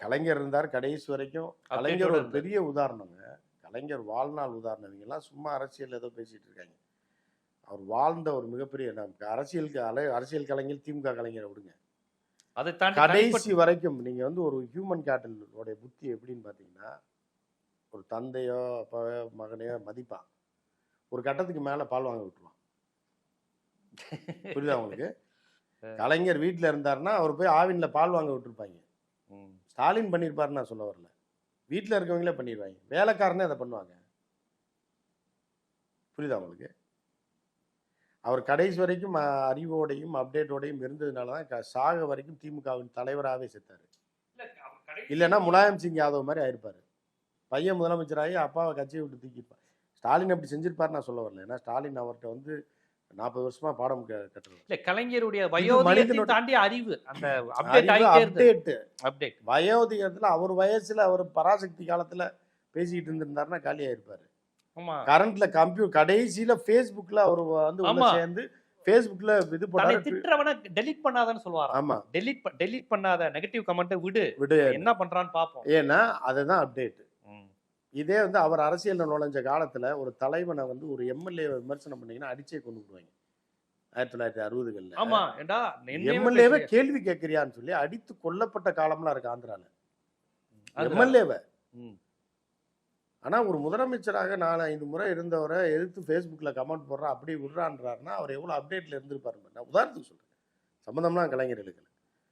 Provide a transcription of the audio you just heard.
கலைஞர் இருந்தார் கடைசி வரைக்கும். கலைஞர் ஒரு பெரிய உதாரணங்க. கலைஞர் வாழ்நாள் உதாரணம். இவங்கெல்லாம் சும்மா அரசியல் ஏதோ பேசிட்டு இருக்காங்க. அவர் வாழ்ந்த ஒரு மிகப்பெரிய நமக்கு அரசியல் கலைஞர் திமுக கலைஞரை விடுங்க. அதை தாண்டி கடைசி வரைக்கும் நீங்க வந்து ஒரு ஹியூமன் கேபிட்டலோட புத்தி எப்படின்னு பாத்தீங்கன்னா, ஒரு தந்தையோ அப்பாவோ மகனையோ மதிப்பான். ஒரு கட்டத்துக்கு மேல பால் வாங்க விட்டுருவான். புரியுதா உங்களுக்கு? கலைஞர் வீட்டுல இருந்தாருன்னா அவர் போய் ஆவின்ல பால் வாங்க விட்டுருப்பாங்க. ஸ்டாலின் பண்ணியிருப்பாருன்னு நான் சொல்ல வரல. வீட்டில் இருக்கவங்களே பண்ணிடுவாங்க. வேலைக்காரனே அதை பண்ணுவாங்க. புரியுதா உங்களுக்கு? அவர் கடைசி வரைக்கும் அறிவோடையும் அப்டேட்டோடையும் இருந்ததுனால தான் சாக வரைக்கும் திமுகவின் தலைவராகவே செத்தாரு. இல்லைன்னா முலாயம் சிங் யாதவ் மாதிரி ஆயிருப்பாரு. பையன் முதலமைச்சராகி அப்பாவை கட்சியை விட்டு தூக்கிப்பார். ஸ்டாலின் அப்படி செஞ்சிருப்பாரு நான் சொல்ல வரல. ஏன்னா ஸ்டாலின் அவர்கிட்ட வந்து 40 வருஷமா பாடம் கட்டுறது. கலைஞருடைய வயோதிகத்தை தாண்டி அறிவு, அந்த அப்டேட் வயோதிகத்துல அவர் வயசுல அவர் பராசக்தி காலத்துல பேசிக்கிட்டு இருந்திருந்தாருன்னா காலியா இருப்பாரு. கரண்ட்ல கம்ப்யூட்டர் கடைசியில Facebookல அவர் வந்து சேர்ந்து Facebookல இது போட்டாரு. திட்றவன டெலீட் பண்ணாதன்னு சொல்வாரு. ஆமா, டெலீட் பண்ணாத, நெகட்டிவ் கமெண்ட் விடு என்ன பண்றான்னு பாப்போம். ஏன்னா அதுதான் அப்டேட். இதே வந்து அவர் அரசியல் நுழைஞ்ச காலத்துல ஒரு தலைவனை வந்து ஒரு எம்எல்ஏ விமர்சனம் பண்ணீங்கன்னா அடிச்சே கொண்டு விடுவாங்க. 1960களில். ஆமா, எம்எல்ஏவை கேள்வி கேட்கிறியான்னு சொல்லி அடித்து கொல்லப்பட்ட காலம்லாம் இருக்கு ஆந்திரால எம்எல்ஏவை. ஆனா ஒரு முதலமைச்சராக 4-5 முறை இருந்தவரை எதிர்த்து Facebookல கமெண்ட் போடுறா அப்படி விடுறான்றாருன்னா அவர் எவ்வளவு அப்டேட்ல இருந்திருப்பாரு. நான் உதாரணத்துக்கு சொல்றேன், சம்பந்தம்லாம் கலைஞர்களுக்கு